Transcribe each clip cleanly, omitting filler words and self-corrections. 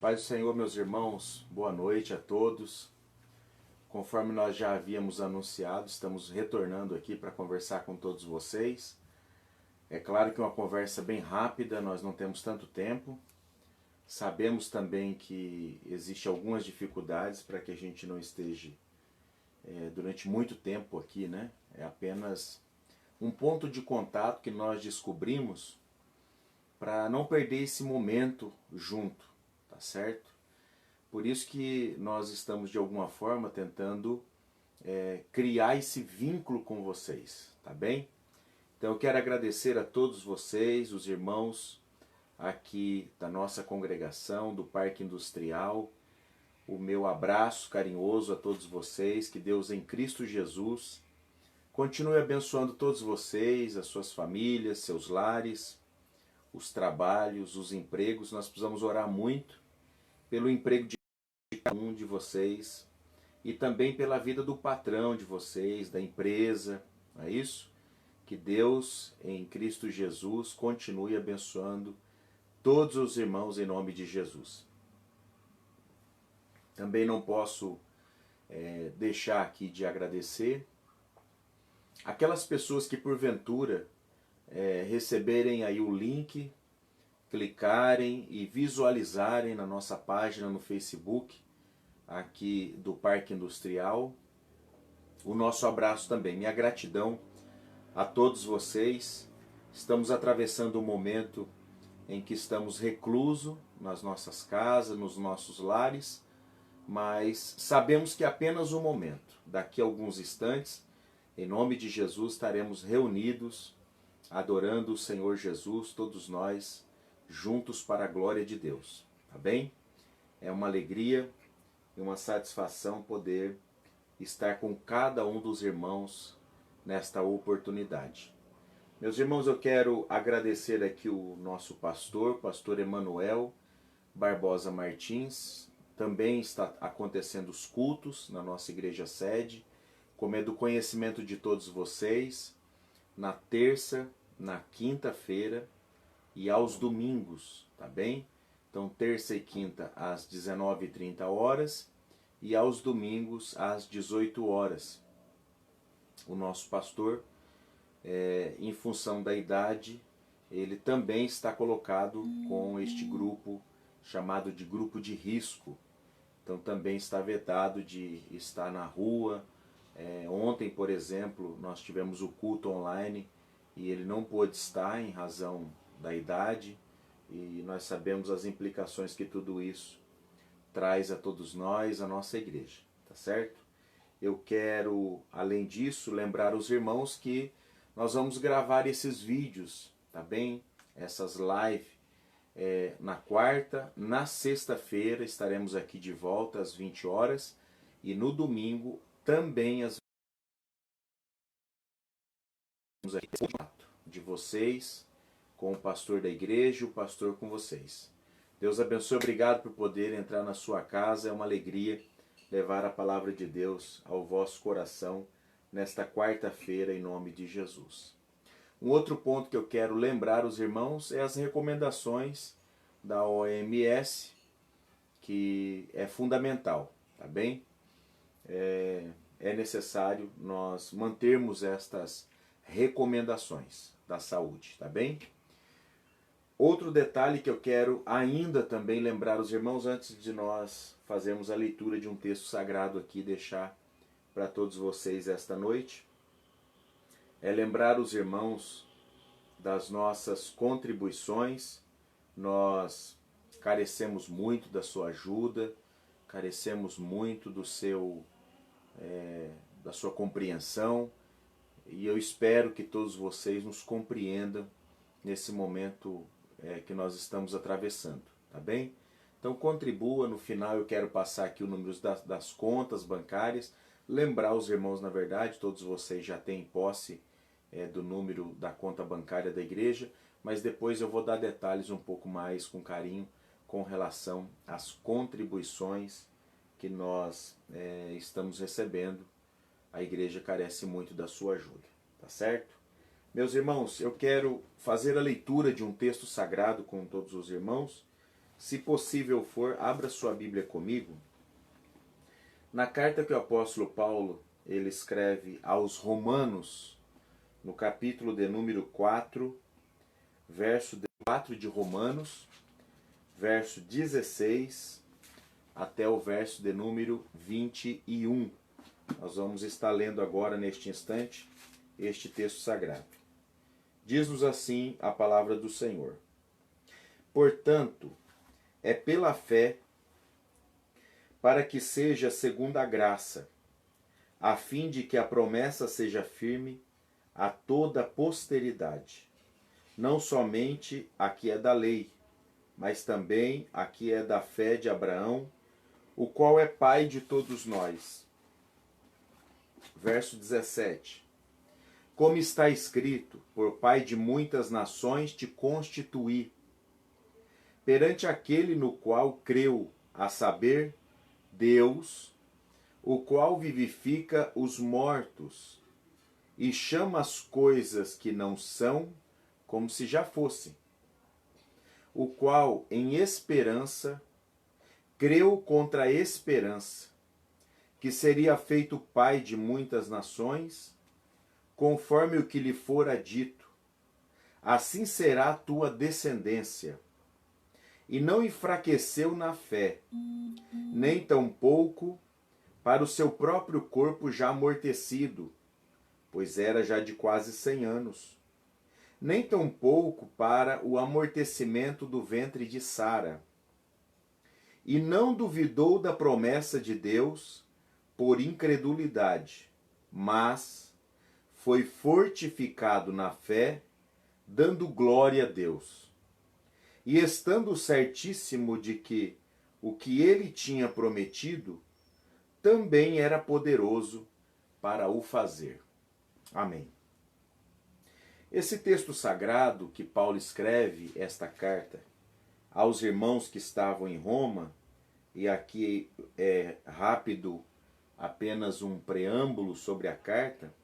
Paz do Senhor, meus irmãos, boa noite a todos. Conforme nós já havíamos anunciado, estamos retornando aqui para conversar com todos vocês. É claro que é uma conversa bem rápida, nós não temos tanto tempo. Sabemos também que existem algumas dificuldades para que a gente não esteja durante muito tempo aqui, né? É apenas um ponto de contato que nós descobrimos para não perder esse momento junto, tá certo? Por isso que nós estamos de alguma forma tentando criar esse vínculo com vocês, tá bem? Então eu quero agradecer a todos vocês, os irmãos aqui da nossa congregação, do Parque Industrial, o meu abraço carinhoso a todos vocês, que Deus em Cristo Jesus continue abençoando todos vocês, as suas famílias, seus lares, os trabalhos, os empregos. Nós precisamos orar muito pelo emprego de cada um de vocês e também pela vida do patrão de vocês, da empresa, não é isso? Que Deus, em Cristo Jesus, continue abençoando todos os irmãos em nome de Jesus. Também não posso deixar aqui de agradecer aquelas pessoas que porventura receberem aí o link, clicarem e visualizarem na nossa página no Facebook aqui do Parque Industrial. O nosso abraço também, minha gratidão a todos vocês. Estamos atravessando um momento em que estamos reclusos nas nossas casas, nos nossos lares, mas sabemos que é apenas um momento. Daqui a alguns instantes, em nome de Jesus, estaremos reunidos, adorando o Senhor Jesus, todos nós, juntos para a glória de Deus. Tá bem? É uma alegria e uma satisfação poder estar com cada um dos irmãos nesta oportunidade. Meus irmãos, eu quero agradecer aqui o nosso pastor Emanuel Barbosa Martins. Também está acontecendo os cultos na nossa igreja sede, como é do conhecimento de todos vocês, na terça, na quinta-feira e aos domingos, tá bem? Então, terça e quinta às 19h30 e aos domingos às 18 horas. O nosso pastor, em função da idade, ele também está colocado com este grupo chamado de grupo de risco. Então também está vetado de estar na rua. Ontem, por exemplo, nós tivemos o culto online e ele não pôde estar em razão da idade, e nós sabemos as implicações que tudo isso traz a todos nós, a nossa igreja, tá certo? Eu quero, além disso, lembrar os irmãos que nós vamos gravar esses vídeos, tá bem? Essas lives na quarta, na sexta-feira estaremos aqui de volta às 20 horas e no domingo também às 20 horas de vocês com o pastor da igreja e o pastor com vocês. Deus abençoe, obrigado por poder entrar na sua casa, é uma alegria levar a palavra de Deus ao vosso coração nesta quarta-feira em nome de Jesus. Um outro ponto que eu quero lembrar os irmãos é as recomendações da OMS, que é fundamental, tá bem? É necessário nós mantermos estas recomendações da saúde, tá bem? Outro detalhe que eu quero ainda também lembrar os irmãos antes de nós fazermos a leitura de um texto sagrado aqui, deixar para todos vocês esta noite, é lembrar os irmãos das nossas contribuições. Nós carecemos muito da sua ajuda, carecemos muito do seu, da sua compreensão, e eu espero que todos vocês nos compreendam nesse momento que nós estamos atravessando, tá bem? Então contribua, no final eu quero passar aqui o número das contas bancárias, lembrar os irmãos, na verdade, todos vocês já têm posse do número da conta bancária da igreja, mas depois eu vou dar detalhes um pouco mais com carinho com relação às contribuições que nós estamos recebendo. A igreja carece muito da sua ajuda, tá certo? Meus irmãos, eu quero fazer a leitura de um texto sagrado com todos os irmãos, Se possível for, abra sua Bíblia comigo. Na carta que o apóstolo Paulo ele escreve aos Romanos, no capítulo de número 4, verso 4 de Romanos, verso 16 até o verso de número 21. Nós vamos estar lendo agora, neste instante, este texto sagrado. Diz-nos assim a palavra do Senhor. Portanto, é pela fé, para que seja segundo a graça, a fim de que a promessa seja firme a toda a posteridade, não somente a que é da lei, mas também a que é da fé de Abraão, o qual é pai de todos nós. Verso 17. Como está escrito, por pai de muitas nações te constituí, perante aquele no qual creu, a saber, Deus, o qual vivifica os mortos e chama as coisas que não são como se já fossem, o qual em esperança creu contra a esperança, que seria feito pai de muitas nações, conforme o que lhe fora dito, assim será a tua descendência. E não enfraqueceu na fé, nem tampouco para o seu próprio corpo já amortecido, pois era já de quase 100 anos, nem tampouco para o amortecimento do ventre de Sara. E não duvidou da promessa de Deus por incredulidade, mas foi fortificado na fé, dando glória a Deus. E estando certíssimo de que o que ele tinha prometido também era poderoso para o fazer. Amém. Esse texto sagrado que Paulo escreve, esta carta, aos irmãos que estavam em Roma, e aqui é rápido apenas um preâmbulo sobre a carta.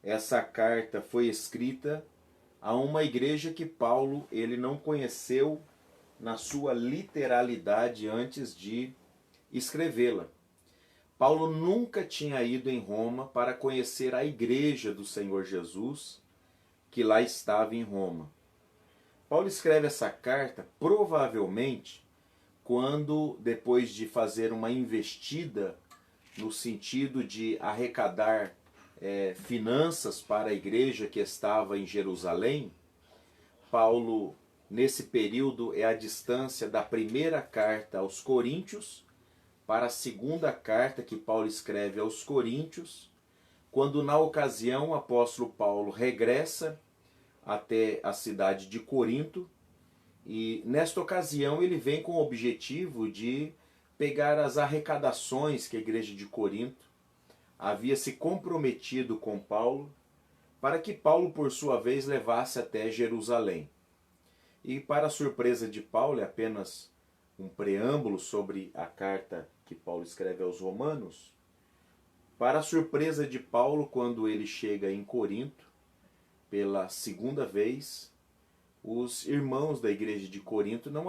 Essa carta foi escrita a uma igreja que Paulo ele não conheceu na sua literalidade antes de escrevê-la. Paulo nunca tinha ido em Roma para conhecer a igreja do Senhor Jesus, que lá estava em Roma. Paulo escreve essa carta provavelmente quando, depois de fazer uma investida no sentido de arrecadar finanças para a igreja que estava em Jerusalém, Paulo, nesse período, é a distância da primeira carta aos Coríntios para a segunda carta que Paulo escreve aos Coríntios, quando na ocasião o apóstolo Paulo regressa até a cidade de Corinto, e nesta ocasião ele vem com o objetivo de pegar as arrecadações que a igreja de Corinto havia se comprometido com Paulo, para que Paulo, por sua vez, levasse até Jerusalém. E, para a surpresa de Paulo, é apenas um preâmbulo sobre a carta que Paulo escreve aos Romanos. Para a surpresa de Paulo, quando ele chega em Corinto, pela segunda vez, os irmãos da igreja de Corinto não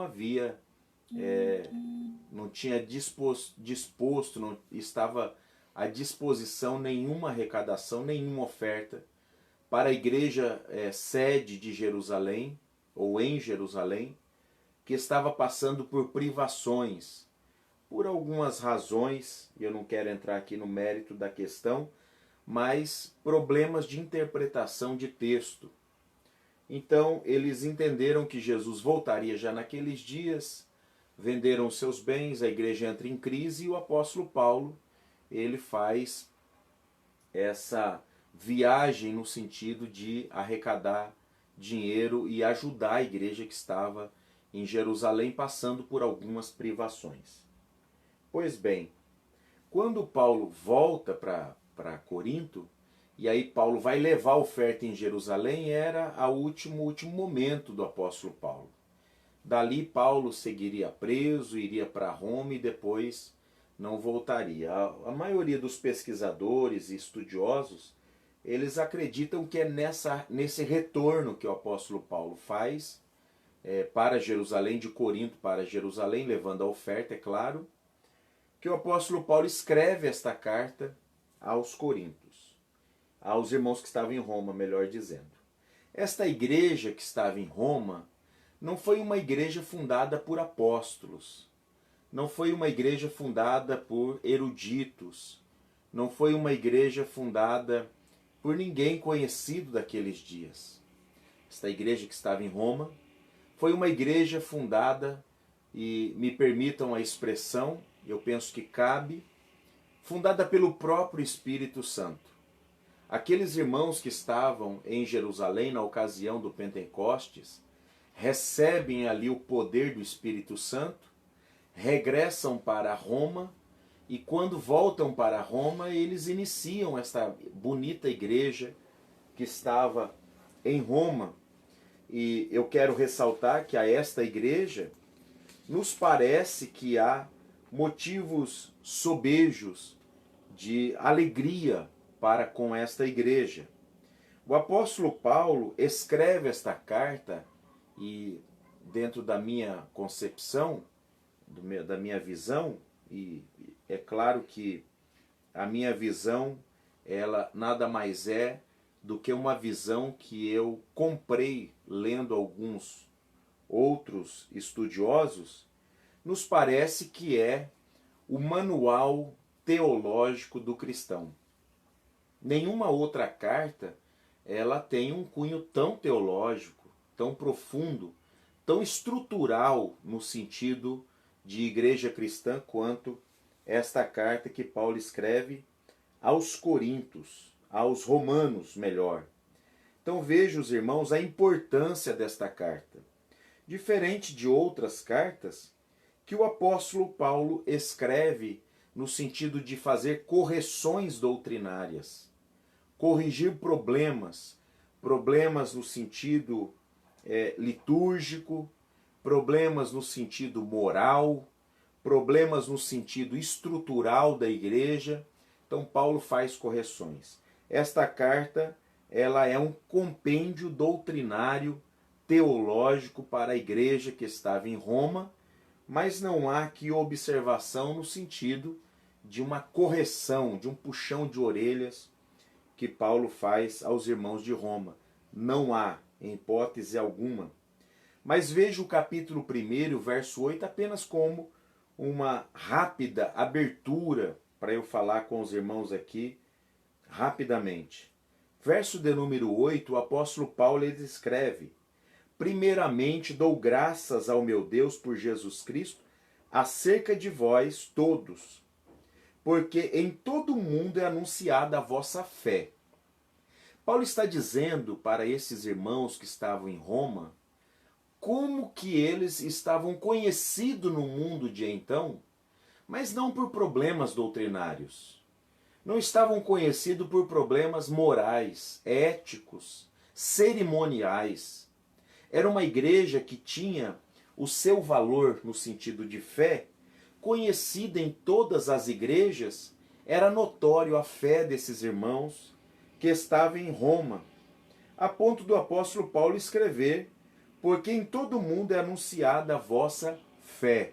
tinha disposto, não estava à disposição nenhuma arrecadação, nenhuma oferta para a igreja sede de Jerusalém, ou em Jerusalém, que estava passando por privações, por algumas razões, e eu não quero entrar aqui no mérito da questão, mas problemas de interpretação de texto. Então eles entenderam que Jesus voltaria já naqueles dias, venderam seus bens, a igreja entra em crise e o apóstolo Paulo ele faz essa viagem no sentido de arrecadar dinheiro e ajudar a igreja que estava em Jerusalém passando por algumas privações. Pois bem, quando Paulo volta para Corinto, e aí Paulo vai levar a oferta em Jerusalém, era o último momento do apóstolo Paulo. Dali Paulo seguiria preso, iria para Roma e depois não voltaria. A maioria dos pesquisadores e estudiosos, eles acreditam que é nesse retorno que o apóstolo Paulo faz para Jerusalém, de Corinto para Jerusalém, levando a oferta, é claro, que o apóstolo Paulo escreve esta carta aos Coríntios, aos irmãos que estavam em Roma, melhor dizendo. Esta igreja que estava em Roma não foi uma igreja fundada por apóstolos, não foi uma igreja fundada por eruditos, não foi uma igreja fundada por ninguém conhecido daqueles dias. Esta igreja que estava em Roma foi uma igreja fundada, e me permitam a expressão, eu penso que cabe, fundada pelo próprio Espírito Santo. Aqueles irmãos que estavam em Jerusalém na ocasião do Pentecostes recebem ali o poder do Espírito Santo, regressam para Roma e quando voltam para Roma eles iniciam esta bonita igreja que estava em Roma. E eu quero ressaltar que a esta igreja nos parece que há motivos sobejos de alegria para com esta igreja. O apóstolo Paulo escreve esta carta e, dentro da minha concepção, da minha visão, e é claro que a minha visão, ela nada mais é do que uma visão que eu comprei lendo alguns outros estudiosos, nos parece que é o manual teológico do cristão. Nenhuma outra carta ela tem um cunho tão teológico, tão profundo, tão estrutural no sentido de igreja cristã quanto esta carta que Paulo escreve aos Coríntios, aos romanos, melhor. Então vejam, os irmãos, a importância desta carta. Diferente de outras cartas, que o apóstolo Paulo escreve no sentido de fazer correções doutrinárias, corrigir problemas no sentido litúrgico, problemas no sentido moral, problemas no sentido estrutural da igreja. Então Paulo faz correções. Esta carta, ela é um compêndio doutrinário, teológico para a igreja que estava em Roma, mas não há aqui observação no sentido de uma correção, de um puxão de orelhas que Paulo faz aos irmãos de Roma. Não há, em hipótese alguma. Mas veja o capítulo 1, verso 8, apenas como uma rápida abertura para eu falar com os irmãos aqui rapidamente. Verso de número 8, o apóstolo Paulo ele escreve: primeiramente dou graças ao meu Deus por Jesus Cristo acerca de vós todos, porque em todo o mundo é anunciada a vossa fé. Paulo está dizendo para esses irmãos que estavam em Roma como que eles estavam conhecidos no mundo de então, mas não por problemas doutrinários. Não estavam conhecidos por problemas morais, éticos, cerimoniais. Era uma igreja que tinha o seu valor no sentido de fé, conhecida em todas as igrejas, era notório a fé desses irmãos que estavam em Roma, a ponto do apóstolo Paulo escrever: porque em todo o mundo é anunciada a vossa fé.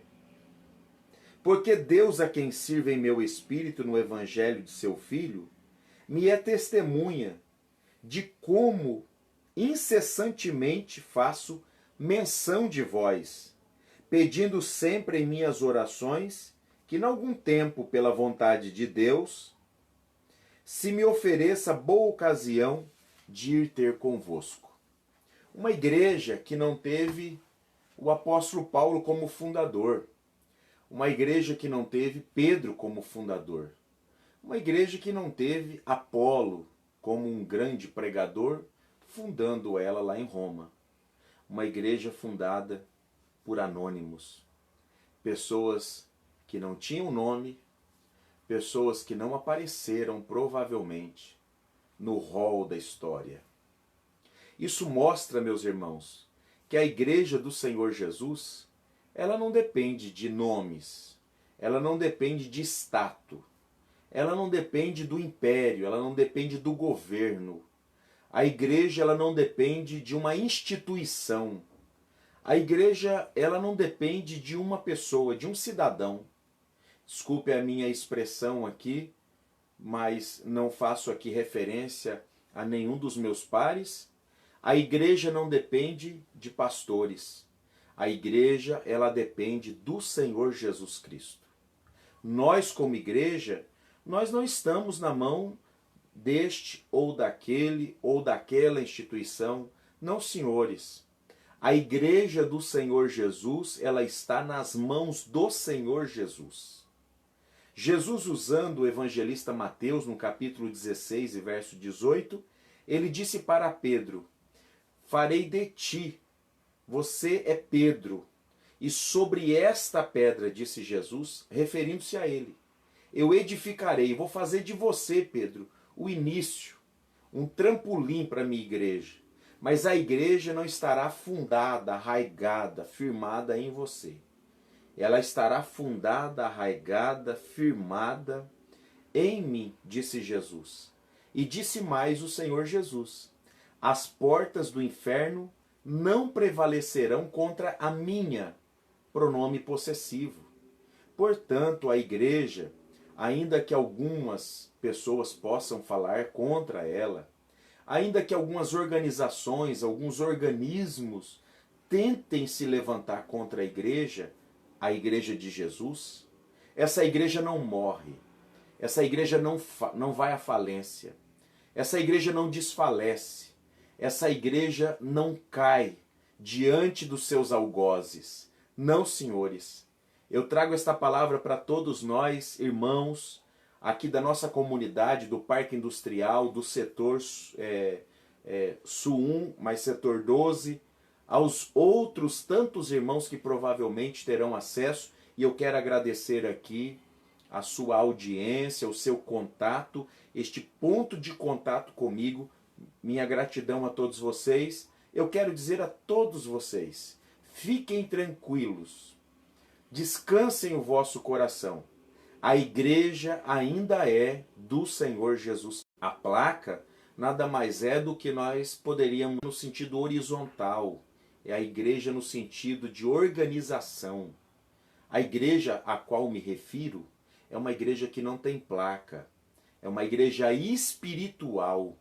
Porque Deus, a quem sirvo em meu espírito no evangelho de seu Filho, me é testemunha de como incessantemente faço menção de vós, pedindo sempre em minhas orações que, em algum tempo, pela vontade de Deus, se me ofereça boa ocasião de ir ter convosco. Uma igreja que não teve o apóstolo Paulo como fundador. Uma igreja que não teve Pedro como fundador. Uma igreja que não teve Apolo como um grande pregador, fundando ela lá em Roma. Uma igreja fundada por anônimos. Pessoas que não tinham nome, pessoas que não apareceram provavelmente no rol da história. Isso mostra, meus irmãos, que a igreja do Senhor Jesus, ela não depende de nomes, ela não depende de status, ela não depende do império, ela não depende do governo. A igreja ela não depende de uma instituição. A igreja, ela não depende de uma pessoa, de um cidadão. Desculpe a minha expressão aqui, mas não faço aqui referência a nenhum dos meus pares. A igreja não depende de pastores. A igreja, ela depende do Senhor Jesus Cristo. Nós, como igreja, nós não estamos na mão deste ou daquela instituição. Não, senhores. A igreja do Senhor Jesus, ela está nas mãos do Senhor Jesus. Jesus, usando o evangelista Mateus, no capítulo 16 e verso 18, ele disse para Pedro: farei de ti, você é Pedro, e sobre esta pedra, disse Jesus, referindo-se a ele, eu edificarei, vou fazer de você, Pedro, o início, um trampolim para a minha igreja. Mas a igreja não estará fundada, arraigada, firmada em você. Ela estará fundada, arraigada, firmada em mim, disse Jesus. E disse mais o Senhor Jesus: as portas do inferno não prevalecerão contra a minha, pronome possessivo. Portanto, a igreja, ainda que algumas pessoas possam falar contra ela, ainda que algumas organizações, alguns organismos tentem se levantar contra a igreja de Jesus, essa igreja não morre, essa igreja não vai à falência, essa igreja não desfalece, essa igreja não cai diante dos seus algozes. Não, senhores. Eu trago esta palavra para todos nós, irmãos, aqui da nossa comunidade, do Parque Industrial, do setor Sul 1, mais setor 12, aos outros tantos irmãos que provavelmente terão acesso, e eu quero agradecer aqui a sua audiência, o seu contato, este ponto de contato comigo, minha gratidão a todos vocês. Eu quero dizer a todos vocês, fiquem tranquilos, descansem o vosso coração. A igreja ainda é do Senhor Jesus. A placa nada mais é do que nós poderíamos no sentido horizontal. É a igreja no sentido de organização. A igreja a qual me refiro é uma igreja que não tem placa. É uma igreja espiritual.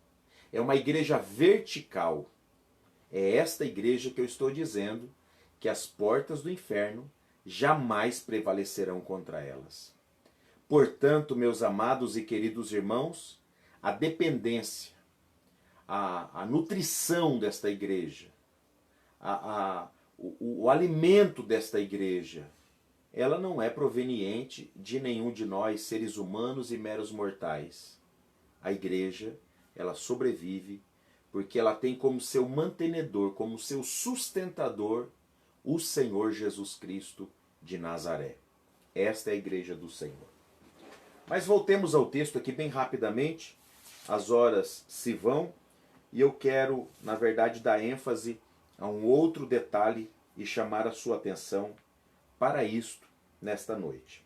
É uma igreja vertical. É esta igreja que eu estou dizendo que as portas do inferno jamais prevalecerão contra elas. Portanto, meus amados e queridos irmãos, a dependência, a nutrição desta igreja, o alimento desta igreja, ela não é proveniente de nenhum de nós, seres humanos e meros mortais. A igreja, ela sobrevive porque ela tem como seu mantenedor, como seu sustentador, o Senhor Jesus Cristo de Nazaré. Esta é a igreja do Senhor. Mas voltemos ao texto aqui bem rapidamente. As horas se vão e eu quero, na verdade, dar ênfase a um outro detalhe e chamar a sua atenção para isto nesta noite.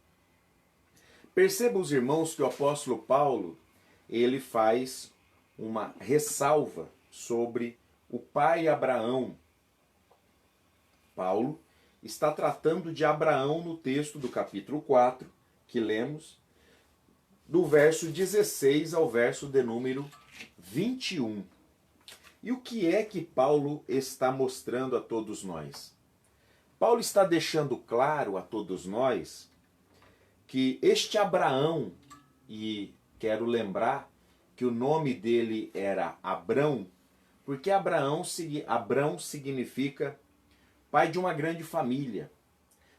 Perceba, os irmãos, que o apóstolo Paulo, ele faz uma ressalva sobre o pai Abraão. Paulo está tratando de Abraão no texto do capítulo 4, que lemos, do verso 16 ao verso de número 21. E o que é que Paulo está mostrando a todos nós? Paulo está deixando claro a todos nós que este Abraão, e quero lembrar que o nome dele era Abrão, porque Abrão significa pai de uma grande família.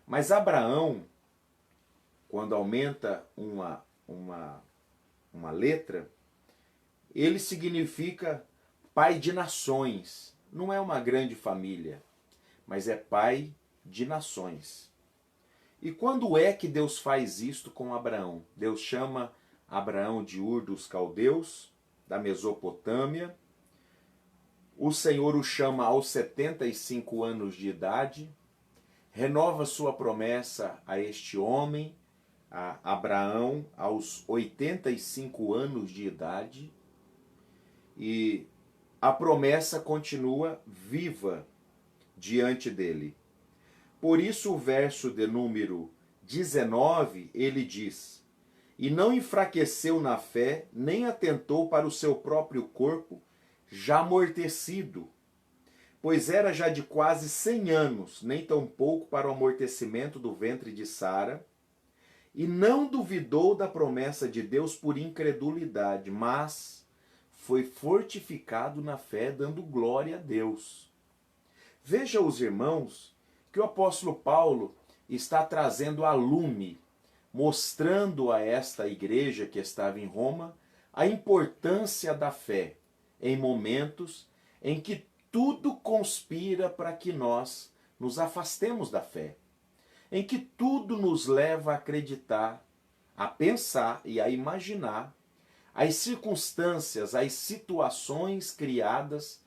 Mas Abraão, quando aumenta uma letra, ele significa pai de nações. Não é uma grande família, mas é pai de nações. E quando é que Deus faz isto com Abraão? Deus chama Abraão de Ur dos Caldeus, da Mesopotâmia. O Senhor o chama aos 75 anos de idade, renova sua promessa a este homem, a Abraão, aos 85 anos de idade, e a promessa continua viva diante dele. Por isso o verso de número 19, ele diz: e não enfraqueceu na fé, nem atentou para o seu próprio corpo, já amortecido, pois era já de quase 100 anos, nem tampouco para o amortecimento do ventre de Sara, e não duvidou da promessa de Deus por incredulidade, mas foi fortificado na fé, dando glória a Deus. Veja, os irmãos, que o apóstolo Paulo está trazendo a lume, mostrando a esta igreja que estava em Roma a importância da fé em momentos em que tudo conspira para que nós nos afastemos da fé, em que tudo nos leva a acreditar, a pensar e a imaginar as circunstâncias, as situações criadas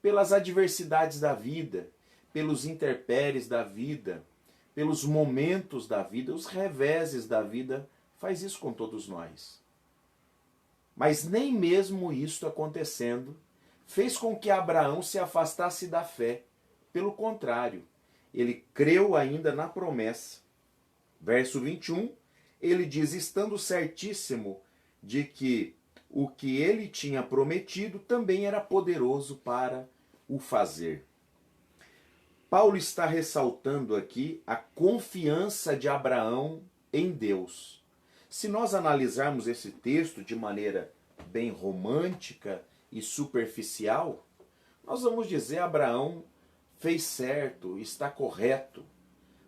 pelas adversidades da vida, pelos intempéries da vida, pelos momentos da vida, os reveses da vida, faz isso com todos nós. Mas nem mesmo isto acontecendo fez com que Abraão se afastasse da fé. Pelo contrário, ele creu ainda na promessa. Verso 21, ele diz, estando certíssimo de que o que ele tinha prometido também era poderoso para o fazer. Paulo está ressaltando aqui a confiança de Abraão em Deus. Se nós analisarmos esse texto de maneira bem romântica e superficial, nós vamos dizer Abraão fez certo, está correto.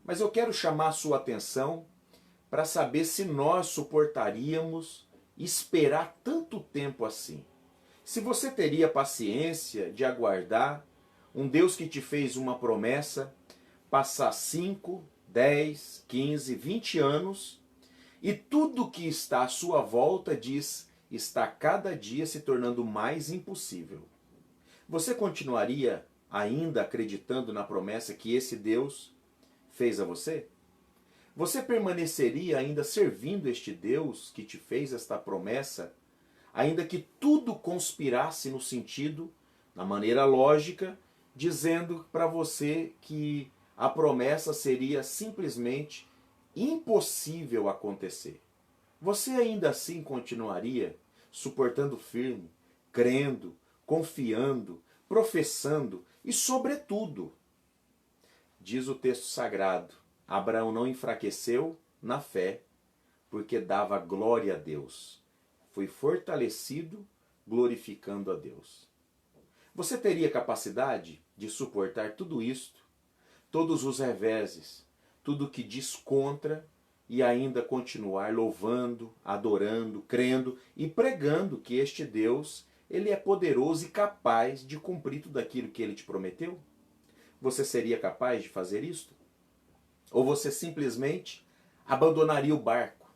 Mas eu quero chamar a sua atenção para saber se nós suportaríamos esperar tanto tempo assim. Se você teria paciência de aguardar um Deus que te fez uma promessa, passar 5, 10, 15, 20 anos, e tudo que está à sua volta diz, está cada dia se tornando mais impossível. Você continuaria ainda acreditando na promessa que esse Deus fez a você? Você permaneceria ainda servindo este Deus que te fez esta promessa, ainda que tudo conspirasse no sentido, na maneira lógica, dizendo para você que a promessa seria simplesmente impossível acontecer? Você ainda assim continuaria suportando firme, crendo, confiando, professando e, sobretudo, diz o texto sagrado, Abraão não enfraqueceu na fé, porque dava glória a Deus. Foi fortalecido, glorificando a Deus. Você teria capacidade de suportar tudo isto, todos os reveses, tudo que diz contra, e ainda continuar louvando, adorando, crendo e pregando que este Deus, ele é poderoso e capaz de cumprir tudo aquilo que ele te prometeu? Você seria capaz de fazer isto? Ou você simplesmente abandonaria o barco,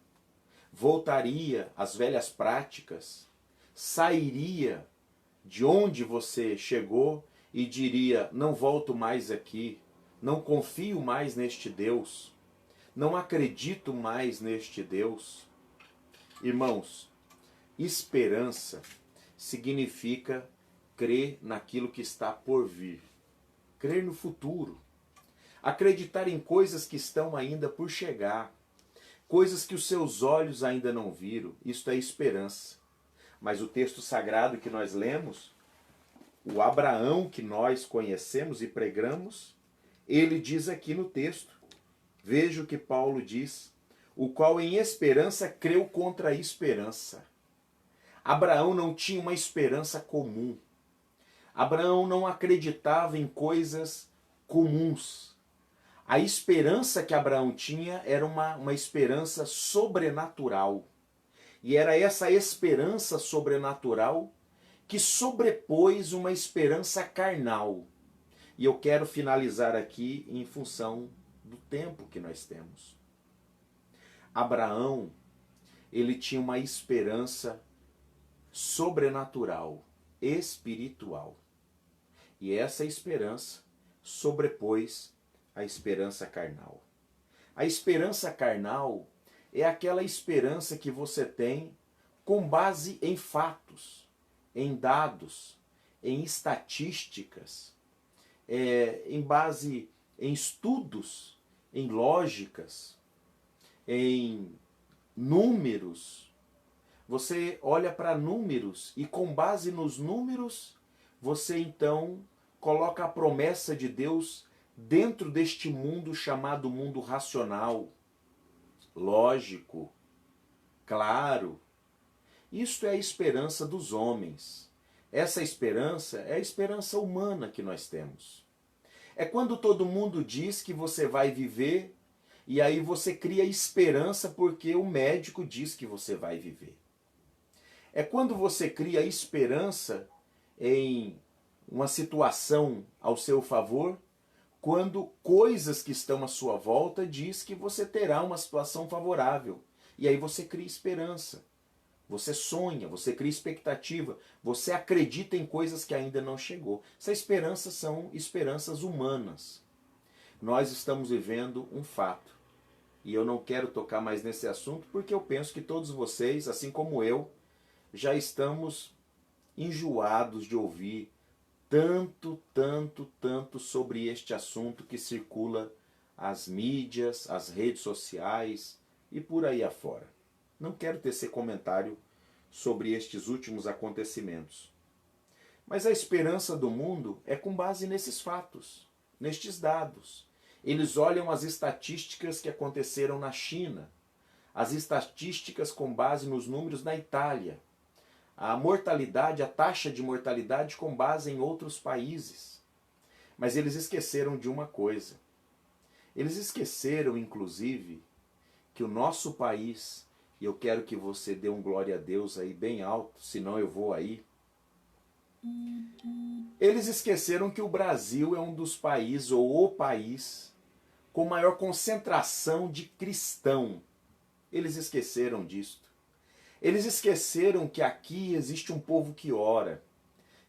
voltaria às velhas práticas, sairia de onde você chegou e diria, não volto mais aqui, não confio mais neste Deus, não acredito mais neste Deus? Irmãos, esperança significa crer naquilo que está por vir, crer no futuro, acreditar em coisas que estão ainda por chegar, coisas que os seus olhos ainda não viram. Isto é esperança. Mas o texto sagrado que nós lemos, o Abraão que nós conhecemos e pregamos, ele diz aqui no texto, veja o que Paulo diz, o qual em esperança creu contra a esperança. Abraão não tinha uma esperança comum. Abraão não acreditava em coisas comuns. A esperança que Abraão tinha era uma esperança sobrenatural. E era essa esperança sobrenatural que sobrepôs uma esperança carnal. E eu quero finalizar aqui em função do tempo que nós temos. Abraão, ele tinha uma esperança sobrenatural, espiritual. E essa esperança sobrepôs a esperança carnal. A esperança carnal é aquela esperança que você tem com base em fatos, em dados, em estatísticas. em base em estudos, em lógicas, em números. Você olha para números e com base nos números, você então coloca a promessa de Deus dentro deste mundo chamado mundo racional, lógico, claro. Isto é a esperança dos homens. Essa esperança é a esperança humana que nós temos. É quando todo mundo diz que você vai viver e aí você cria esperança porque o médico diz que você vai viver. É quando você cria esperança em uma situação ao seu favor, quando coisas que estão à sua volta diz que você terá uma situação favorável. E aí você cria esperança. Você sonha, você cria expectativa, você acredita em coisas que ainda não chegou. Essas esperanças são esperanças humanas. Nós estamos vivendo um fato. E eu não quero tocar mais nesse assunto porque eu penso que todos vocês, assim como eu, já estamos enjoados de ouvir tanto sobre este assunto que circula as mídias, as redes sociais e por aí afora. Não quero tecer comentário sobre estes últimos acontecimentos. Mas a esperança do mundo é com base nesses fatos, nestes dados. Eles olham as estatísticas que aconteceram na China, as estatísticas com base nos números na Itália, a mortalidade, a taxa de mortalidade com base em outros países. Mas eles esqueceram de uma coisa. Eles esqueceram, inclusive, que o nosso país, e eu quero que você dê um glória a Deus aí bem alto, senão eu vou aí. Eles esqueceram que o Brasil é um dos países, ou o país, com maior concentração de cristão. Eles esqueceram disto. Eles esqueceram que aqui existe um povo que ora,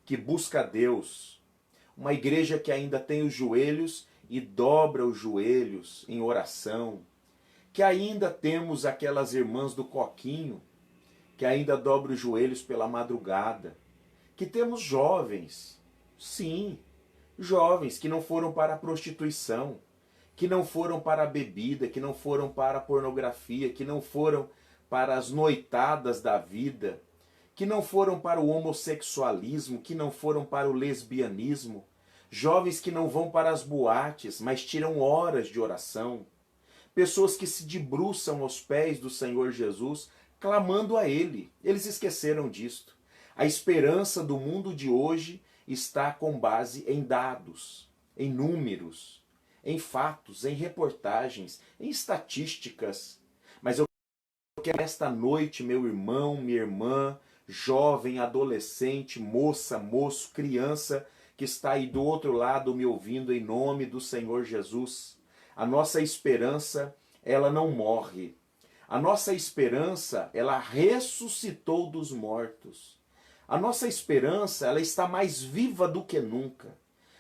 que busca a Deus. Uma igreja que ainda tem os joelhos e dobra os joelhos em oração. Que ainda temos aquelas irmãs do coquinho, que ainda dobram os joelhos pela madrugada. Que temos jovens, sim, jovens que não foram para a prostituição, que não foram para a bebida, que não foram para a pornografia, que não foram para as noitadas da vida, que não foram para o homossexualismo, que não foram para o lesbianismo, jovens que não vão para as boates, mas tiram horas de oração, pessoas que se debruçam aos pés do Senhor Jesus, clamando a Ele. Eles esqueceram disto. A esperança do mundo de hoje está com base em dados, em números, em fatos, em reportagens, em estatísticas. Mas eu quero esta noite, meu irmão, minha irmã, jovem, adolescente, moça, moço, criança, que está aí do outro lado me ouvindo em nome do Senhor Jesus. A nossa esperança, ela não morre. A nossa esperança, ela ressuscitou dos mortos. A nossa esperança, ela está mais viva do que nunca.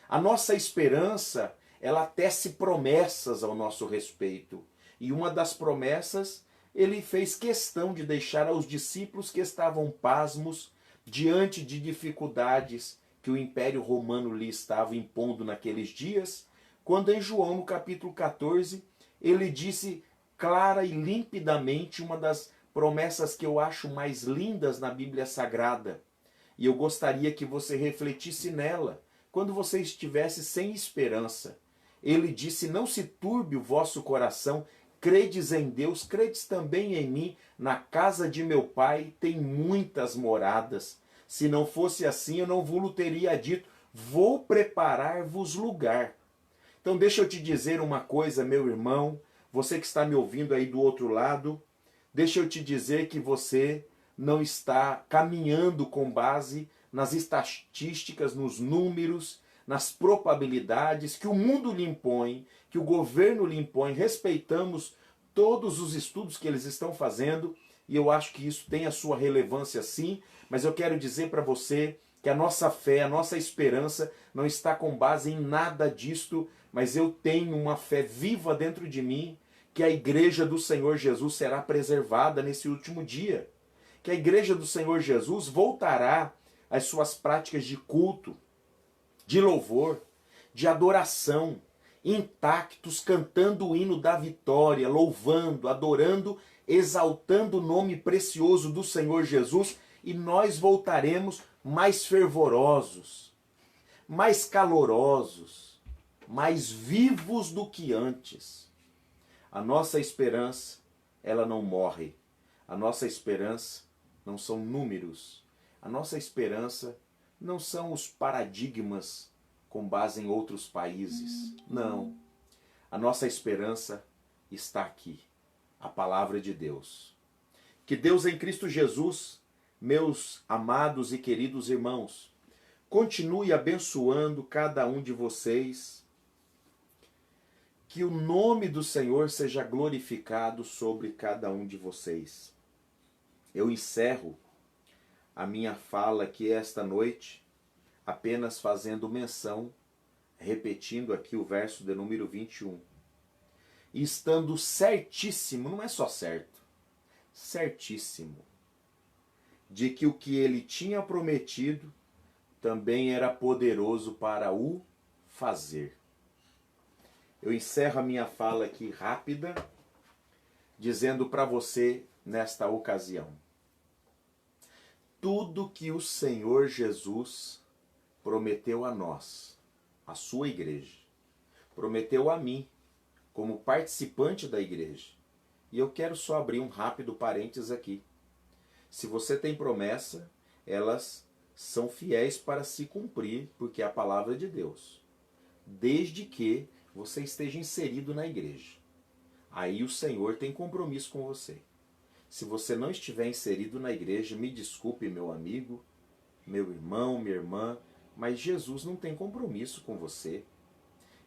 A nossa esperança, ela tece promessas ao nosso respeito. E uma das promessas, ele fez questão de deixar aos discípulos que estavam pasmos diante de dificuldades que o Império Romano lhe estava impondo naqueles dias, quando em João, no capítulo 14, ele disse clara e limpidamente uma das promessas que eu acho mais lindas na Bíblia Sagrada. E eu gostaria que você refletisse nela, quando você estivesse sem esperança. Ele disse, não se turbe o vosso coração, credes em Deus, credes também em mim, na casa de meu pai tem muitas moradas. Se não fosse assim, eu não vos teria dito, vou preparar-vos lugar. Então deixa eu te dizer uma coisa, meu irmão, você que está me ouvindo aí do outro lado, deixa eu te dizer que você não está caminhando com base nas estatísticas, nos números, nas probabilidades que o mundo lhe impõe, que o governo lhe impõe. Respeitamos todos os estudos que eles estão fazendo e eu acho que isso tem a sua relevância sim, mas eu quero dizer para você que a nossa fé, a nossa esperança não está com base em nada disto, mas eu tenho uma fé viva dentro de mim que a igreja do Senhor Jesus será preservada nesse último dia. Que a igreja do Senhor Jesus voltará às suas práticas de culto, de louvor, de adoração, intactos, cantando o hino da vitória, louvando, adorando, exaltando o nome precioso do Senhor Jesus, e nós voltaremos mais fervorosos, mais calorosos, mais vivos do que antes. A nossa esperança, ela não morre. A nossa esperança não são números. A nossa esperança não são os paradigmas com base em outros países. Não. A nossa esperança está aqui. A palavra de Deus. Que Deus em Cristo Jesus, meus amados e queridos irmãos, continue abençoando cada um de vocês. Que o nome do Senhor seja glorificado sobre cada um de vocês. Eu encerro a minha fala aqui esta noite apenas fazendo menção, repetindo aqui o verso de número 21. E estando certíssimo, não é só certo, certíssimo, de que o que ele tinha prometido também era poderoso para o fazer. Eu encerro a minha fala aqui rápida, dizendo para você nesta ocasião: tudo que o Senhor Jesus prometeu a nós, a sua igreja, prometeu a mim, como participante da igreja. E eu quero só abrir um rápido parênteses aqui. Se você tem promessa, elas são fiéis para se cumprir, porque é a palavra de Deus. Desde que você esteja inserido na igreja. Aí o Senhor tem compromisso com você. Se você não estiver inserido na igreja, me desculpe, meu amigo, meu irmão, minha irmã, mas Jesus não tem compromisso com você.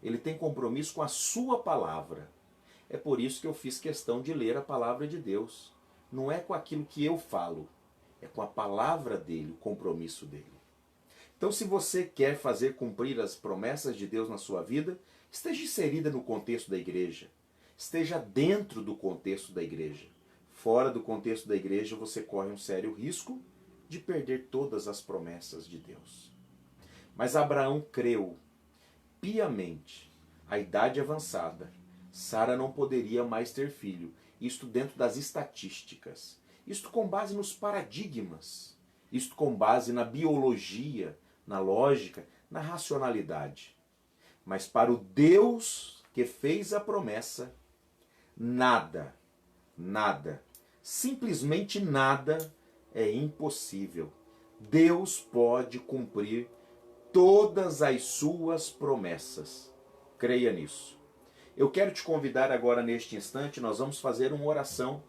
Ele tem compromisso com a sua palavra. É por isso que eu fiz questão de ler a palavra de Deus. Não é com aquilo que eu falo, é com a palavra dele, o compromisso dele. Então, se você quer fazer cumprir as promessas de Deus na sua vida, esteja inserida no contexto da igreja. Esteja dentro do contexto da igreja. Fora do contexto da igreja, você corre um sério risco de perder todas as promessas de Deus. Mas Abraão creu piamente, à idade avançada. Sara não poderia mais ter filho. Isto dentro das estatísticas. Isto com base nos paradigmas. Isto com base na biologia, na lógica, na racionalidade. Mas para o Deus que fez a promessa, nada, simplesmente nada é impossível. Deus pode cumprir todas as suas promessas. Creia nisso. Eu quero te convidar agora neste instante, nós vamos fazer uma oração.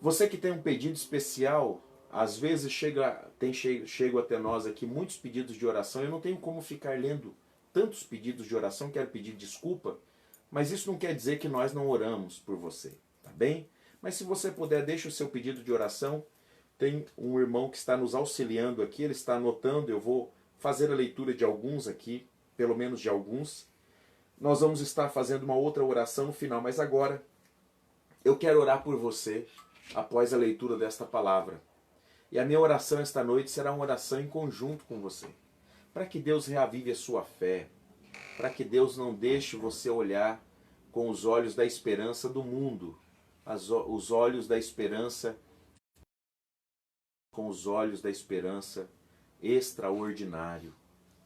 Você que tem um pedido especial, às vezes chegam até nós aqui muitos pedidos de oração, eu não tenho como ficar lendo tantos pedidos de oração, quero pedir desculpa, mas isso não quer dizer que nós não oramos por você, tá bem? Mas se você puder, deixe o seu pedido de oração. Tem um irmão que está nos auxiliando aqui, ele está anotando, eu vou fazer a leitura de alguns aqui, pelo menos de alguns. Nós vamos estar fazendo uma outra oração no final, mas agora eu quero orar por você após a leitura desta palavra. E a minha oração esta noite será uma oração em conjunto com você, para que Deus reavive a sua fé, para que Deus não deixe você olhar com os olhos da esperança do mundo, os olhos da esperança, com os olhos da esperança extraordinário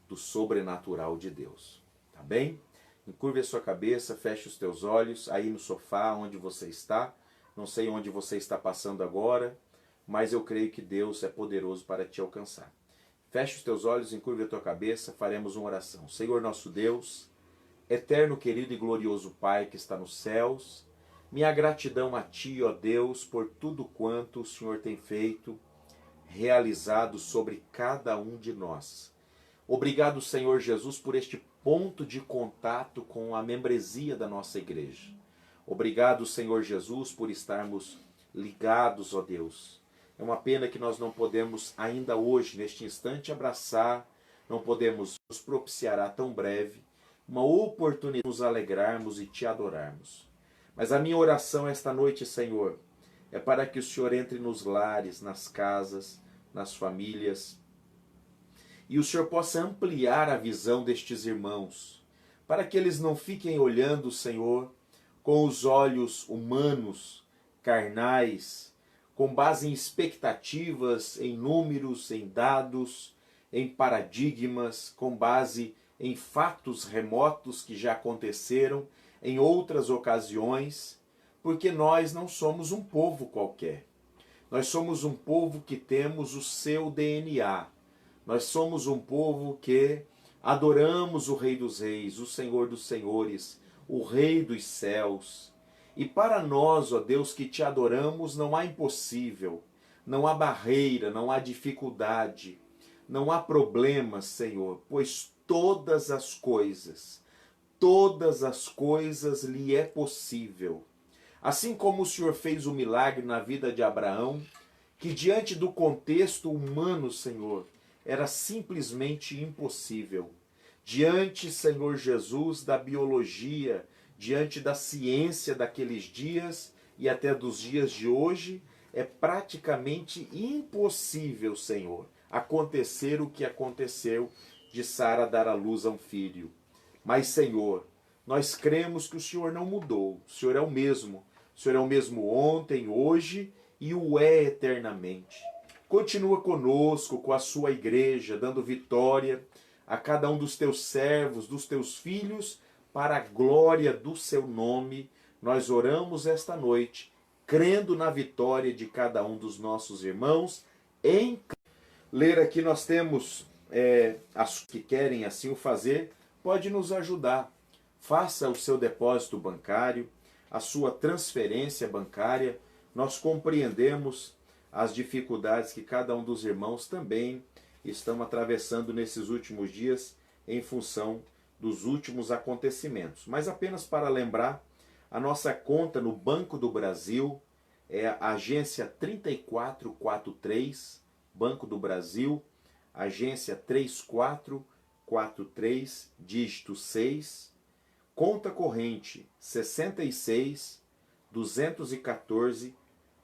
do sobrenatural de Deus. Tá bem? Encurve a sua cabeça, feche os teus olhos, aí no sofá onde você está. Não sei onde você está passando agora, mas eu creio que Deus é poderoso para te alcançar. Feche os teus olhos, encurve a tua cabeça, faremos uma oração. Senhor nosso Deus, eterno, querido e glorioso Pai que está nos céus, minha gratidão a Ti, ó Deus, por tudo quanto o Senhor tem feito, realizado sobre cada um de nós. Obrigado, Senhor Jesus, por este ponto de contato com a membresia da nossa igreja. Obrigado, Senhor Jesus, por estarmos ligados, ó Deus. É uma pena que nós não podemos ainda hoje, neste instante, abraçar, não podemos nos propiciará tão breve uma oportunidade de nos alegrarmos e Te adorarmos. Mas a minha oração esta noite, Senhor, é para que o Senhor entre nos lares, nas casas, nas famílias, e o Senhor possa ampliar a visão destes irmãos, para que eles não fiquem olhando, Senhor, com os olhos humanos, carnais, com base em expectativas, em números, em dados, em paradigmas, com base em fatos remotos que já aconteceram em outras ocasiões, porque nós não somos um povo qualquer. Nós somos um povo que temos o seu DNA. Nós somos um povo que adoramos o Rei dos Reis, o Senhor dos Senhores, o Rei dos céus. E para nós, ó Deus, que te adoramos, não há impossível, não há barreira, não há dificuldade, não há problema, Senhor, pois todas as coisas lhe é possível. Assim como o Senhor fez o milagre na vida de Abraão, que diante do contexto humano, Senhor, era simplesmente impossível. Diante, Senhor Jesus, da biologia, diante da ciência daqueles dias e até dos dias de hoje, é praticamente impossível, Senhor, acontecer o que aconteceu de Sara dar à luz a um filho. Mas, Senhor, nós cremos que o Senhor não mudou. O Senhor é o mesmo. O Senhor é o mesmo ontem, hoje e o é eternamente. Continua conosco, com a sua igreja, dando vitória a cada um dos teus servos, dos teus filhos, para a glória do seu nome. Nós oramos esta noite, crendo na vitória de cada um dos nossos irmãos. Em ler aqui nós temos as que querem assim o fazer, pode nos ajudar. Faça o seu depósito bancário, a sua transferência bancária. Nós compreendemos as dificuldades que cada um dos irmãos também estão atravessando nesses últimos dias em função dos últimos acontecimentos. Mas apenas para lembrar, a nossa conta no Banco do Brasil é a agência 3443, Banco do Brasil, agência 3443, dígito 6, conta corrente 66 214,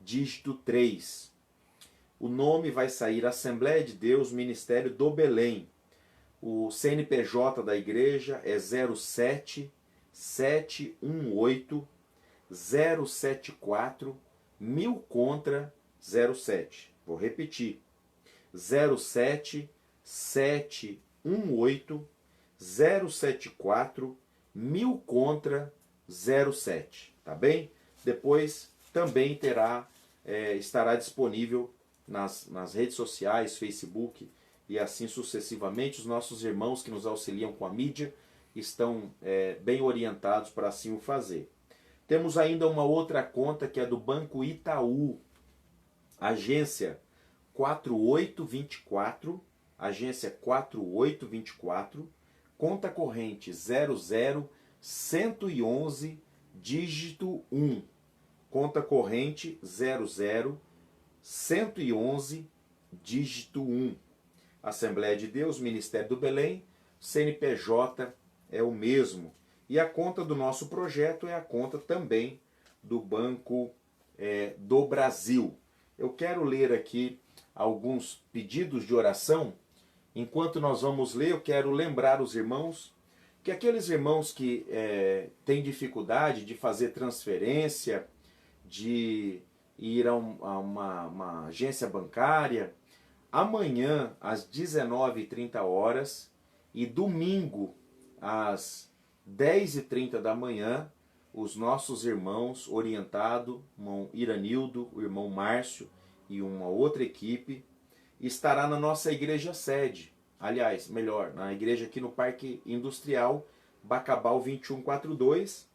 dígito 3. O nome vai sair Assembleia de Deus, Ministério do Belém. O CNPJ da igreja é 07 718 074 1000 contra 07. Vou repetir. 07 718 074 1000 contra 07. Tá bem? Depois também estará disponível nas redes sociais, Facebook e assim sucessivamente. Os nossos irmãos que nos auxiliam com a mídia estão bem orientados para assim o fazer. Temos ainda uma outra conta que é do Banco Itaú, agência 4824, agência 4824, conta corrente 00111, dígito 1. Conta corrente 00111, dígito 1. Assembleia de Deus, Ministério do Belém, CNPJ é o mesmo. E a conta do nosso projeto é a conta também do Banco do Brasil. Eu quero ler aqui alguns pedidos de oração. Enquanto nós vamos ler, eu quero lembrar os irmãos que aqueles irmãos que têm dificuldade de fazer transferência, de ir a uma agência bancária, amanhã às 19h30 e domingo às 10h30 da manhã, os nossos irmãos orientados, o irmão Iranildo, o irmão Márcio e uma outra equipe, estará na nossa igreja sede. Aliás, melhor, na igreja aqui no Parque Industrial Bacabal 2142.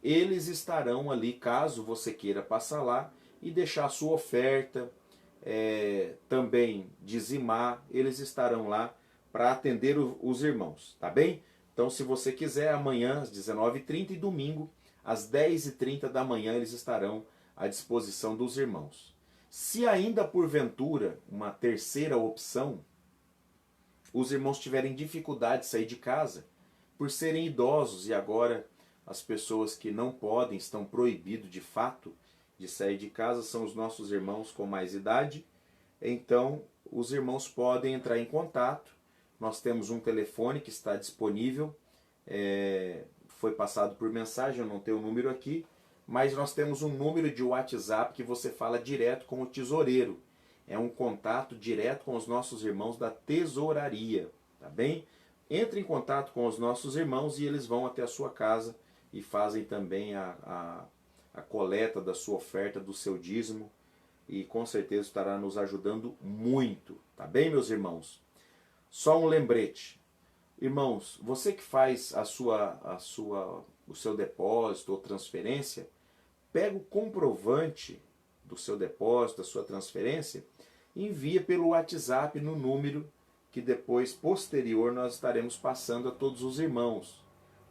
Eles estarão ali, caso você queira passar lá e deixar a sua oferta, também dizimar, eles estarão lá para atender os irmãos, tá bem? Então, se você quiser, amanhã às 19h30 e domingo às 10h30 da manhã eles estarão à disposição dos irmãos. Se ainda porventura, uma terceira opção, os irmãos tiverem dificuldade de sair de casa por serem idosos e agora as pessoas que não podem, estão proibidos de fato de sair de casa, são os nossos irmãos com mais idade, então os irmãos podem entrar em contato nós temos um telefone que está disponível, foi passado por mensagem, eu não tenho o número aqui, mas nós temos um número de WhatsApp que você fala direto com o tesoureiro. É um contato direto com os nossos irmãos da tesouraria, tá bem? Entre em contato com os nossos irmãos e eles vão até a sua casa e fazem também a coleta da sua oferta, do seu dízimo, e com certeza estará nos ajudando muito, tá bem, meus irmãos? Só um lembrete. Irmãos, você que faz o seu depósito ou transferência, pega o comprovante do seu depósito, da sua transferência, e envia pelo WhatsApp no número que depois, posterior, nós estaremos passando a todos os irmãos.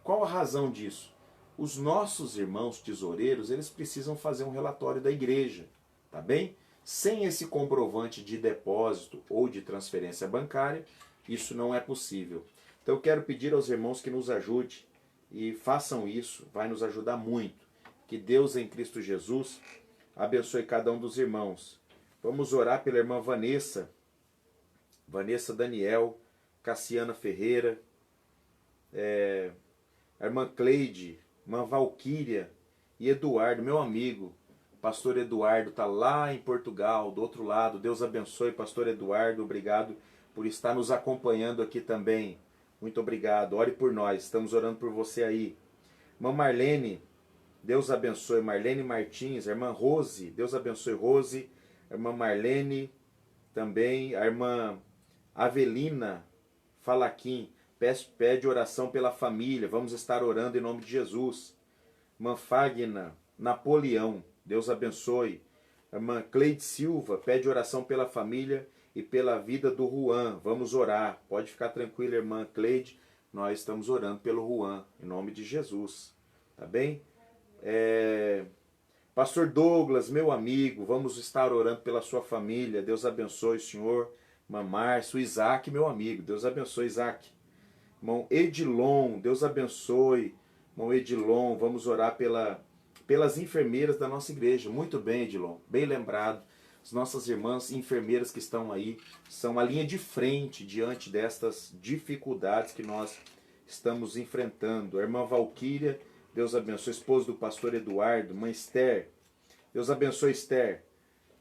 Qual a razão disso? Os nossos irmãos tesoureiros, eles precisam fazer um relatório da igreja, tá bem? Sem esse comprovante de depósito ou de transferência bancária, isso não é possível. Então eu quero pedir aos irmãos que nos ajudem e façam isso, vai nos ajudar muito. Que Deus em Cristo Jesus abençoe cada um dos irmãos. Vamos orar pela irmã Vanessa Daniel, Cassiana Ferreira, a irmã Cleide, irmã Valquíria e Eduardo, meu amigo. Pastor Eduardo está lá em Portugal, do outro lado. Deus abençoe, pastor Eduardo. Obrigado por estar nos acompanhando aqui também. Muito obrigado. Ore por nós. Estamos orando por você aí. Irmã Marlene, Deus abençoe. Marlene Martins, a irmã Rose, Deus abençoe Rose. A irmã Marlene também. A irmã Avelina Falaquim, pede oração pela família. Vamos estar orando em nome de Jesus. Irmã Fagna Napoleão, Deus abençoe. A irmã Cleide Silva pede oração pela família e pela vida do Juan. Vamos orar. Pode ficar tranquila, irmã Cleide. Nós estamos orando pelo Juan, em nome de Jesus. Tá bem? Pastor Douglas, meu amigo, vamos estar orando pela sua família. Deus abençoe o senhor. Irmã Márcio, Isaac, meu amigo. Deus abençoe, Isaac. Irmão Edilon, Deus abençoe. Irmão Edilon, vamos orar pelas enfermeiras da nossa igreja. Muito bem, Edilon, bem lembrado. As nossas irmãs enfermeiras que estão aí são a linha de frente diante destas dificuldades que nós estamos enfrentando. A irmã Valquíria, Deus abençoe, esposa do pastor Eduardo. Mãe Esther, Deus abençoe, Esther.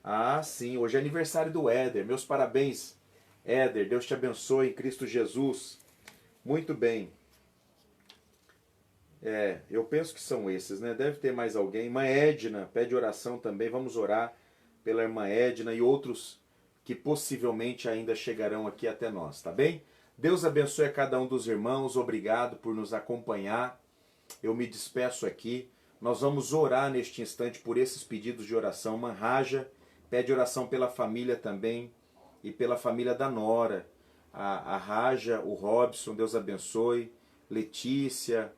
Ah, sim, hoje é aniversário do Éder. Meus parabéns, Éder. Deus te abençoe em Cristo Jesus. Muito bem. Eu penso que são esses, né? Deve ter mais alguém. Irmã Edna pede oração também. Vamos orar pela irmã Edna e outros que possivelmente ainda chegarão aqui até nós, tá bem? Deus abençoe a cada um dos irmãos. Obrigado por nos acompanhar. Eu me despeço aqui. Nós vamos orar neste instante por esses pedidos de oração. Manraja pede oração pela família também e pela família da Nora. A Raja, o Robson, Deus abençoe. Letícia,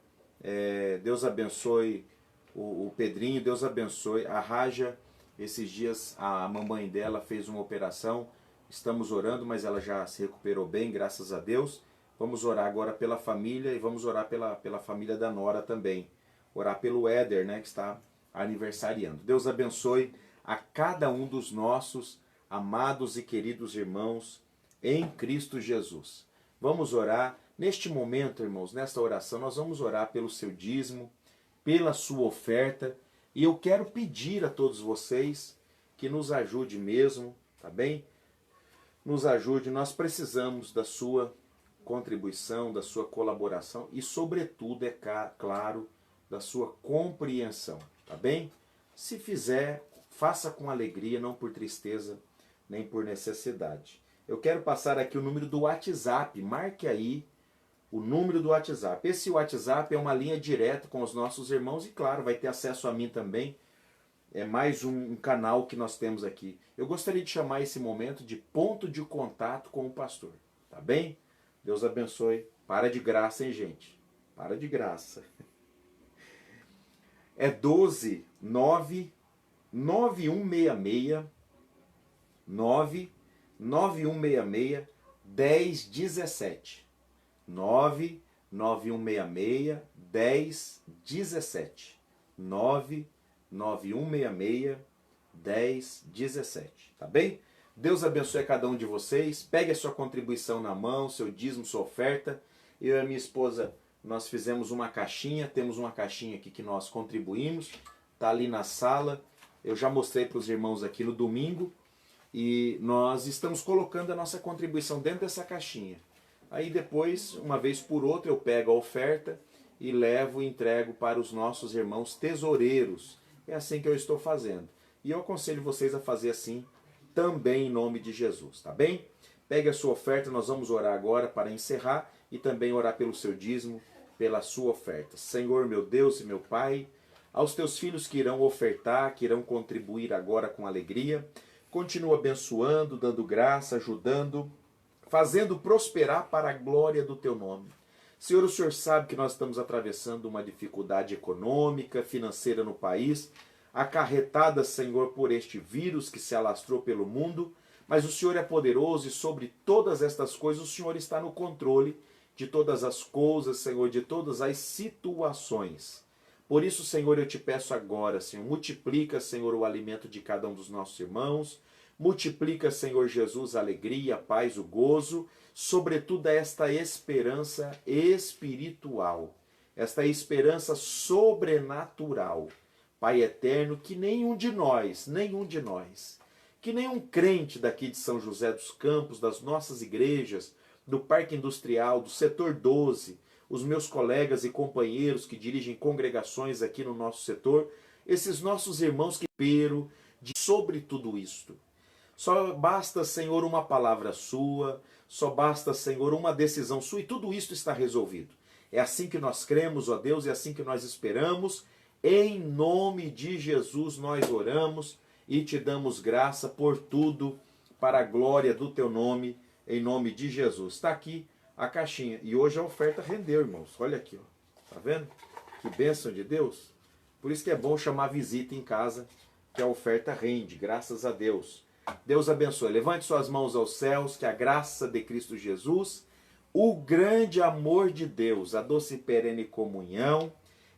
Deus abençoe o Pedrinho, Deus abençoe. A Raja, esses dias a mamãe dela fez uma operação. Estamos orando, mas ela já se recuperou bem, graças a Deus. Vamos orar agora pela família e vamos orar pela família da Nora também. Orar pelo Éder, né, que está aniversariando. Deus abençoe a cada um dos nossos amados e queridos irmãos em Cristo Jesus. Vamos orar. Neste momento, irmãos, nesta oração, nós vamos orar pelo seu dízimo, pela sua oferta. E eu quero pedir a todos vocês que nos ajude mesmo, tá bem? Nos ajude, nós precisamos da sua contribuição, da sua colaboração e, sobretudo, claro, da sua compreensão, tá bem? Se fizer, faça com alegria, não por tristeza, nem por necessidade. Eu quero passar aqui o número do WhatsApp, marque aí o número do WhatsApp. Esse WhatsApp é uma linha direta com os nossos irmãos e, claro, vai ter acesso a mim também. É mais um canal que nós temos aqui. Eu gostaria de chamar esse momento de ponto de contato com o pastor, tá bem? Deus abençoe. Para de graça, hein, gente? Para de graça. É 12 9 9166 99166 1017. 99166 1017. 99166 1017. Tá bem? Deus abençoe cada um de vocês. Pegue a sua contribuição na mão, seu dízimo, sua oferta. Eu e a minha esposa, nós fizemos uma caixinha. Temos uma caixinha aqui que nós contribuímos. Está ali na sala. Eu já mostrei para os irmãos aqui no domingo. E nós estamos colocando a nossa contribuição dentro dessa caixinha. Aí depois, uma vez por outra, eu pego a oferta e levo e entrego para os nossos irmãos tesoureiros. É assim que eu estou fazendo. E eu aconselho vocês a fazer assim também em nome de Jesus, tá bem? Pegue a sua oferta, nós vamos orar agora para encerrar e também orar pelo seu dízimo, pela sua oferta. Senhor, meu Deus e meu Pai, aos teus filhos que irão ofertar, que irão contribuir agora com alegria, continua abençoando, dando graça, ajudando, fazendo prosperar para a glória do teu nome. Senhor, o Senhor sabe que nós estamos atravessando uma dificuldade econômica, financeira no país, acarretada, Senhor, por este vírus que se alastrou pelo mundo, mas o Senhor é poderoso e sobre todas estas coisas o Senhor está no controle de todas as coisas, Senhor, de todas as situações. Por isso, Senhor, eu te peço agora, Senhor, multiplica, Senhor, o alimento de cada um dos nossos irmãos, multiplica, Senhor Jesus, a alegria, a paz, o gozo, sobretudo esta esperança espiritual, esta esperança sobrenatural. Pai eterno, que nenhum de nós, que nenhum crente daqui de São José dos Campos, das nossas igrejas, do Parque Industrial, do Setor 12, os meus colegas e companheiros que dirigem congregações aqui no nosso setor, esses nossos irmãos que peram sobre tudo isto. Só basta, Senhor, uma palavra sua, só basta, Senhor, uma decisão sua e tudo isto está resolvido. É assim que nós cremos, ó Deus, é assim que nós esperamos. Em nome de Jesus nós oramos e te damos graça por tudo, para a glória do teu nome, em nome de Jesus. Está aqui a caixinha. E hoje a oferta rendeu, irmãos. Olha aqui, ó. Tá vendo? Que bênção de Deus. Por isso que é bom chamar visita em casa, que a oferta rende, graças a Deus. Deus abençoe. Levante suas mãos aos céus, que a graça de Cristo Jesus, o grande amor de Deus, a doce e perene comunhão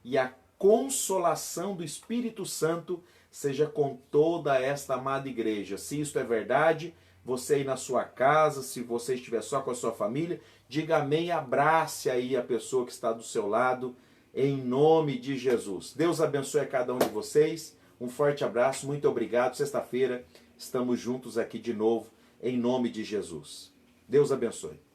e a consolação do Espírito Santo seja com toda esta amada igreja. Se isto é verdade, você aí na sua casa, se você estiver só com a sua família, diga amém e abrace aí a pessoa que está do seu lado, em nome de Jesus. Deus abençoe a cada um de vocês. Um forte abraço, muito obrigado. Sexta-feira estamos juntos aqui de novo, em nome de Jesus. Deus abençoe.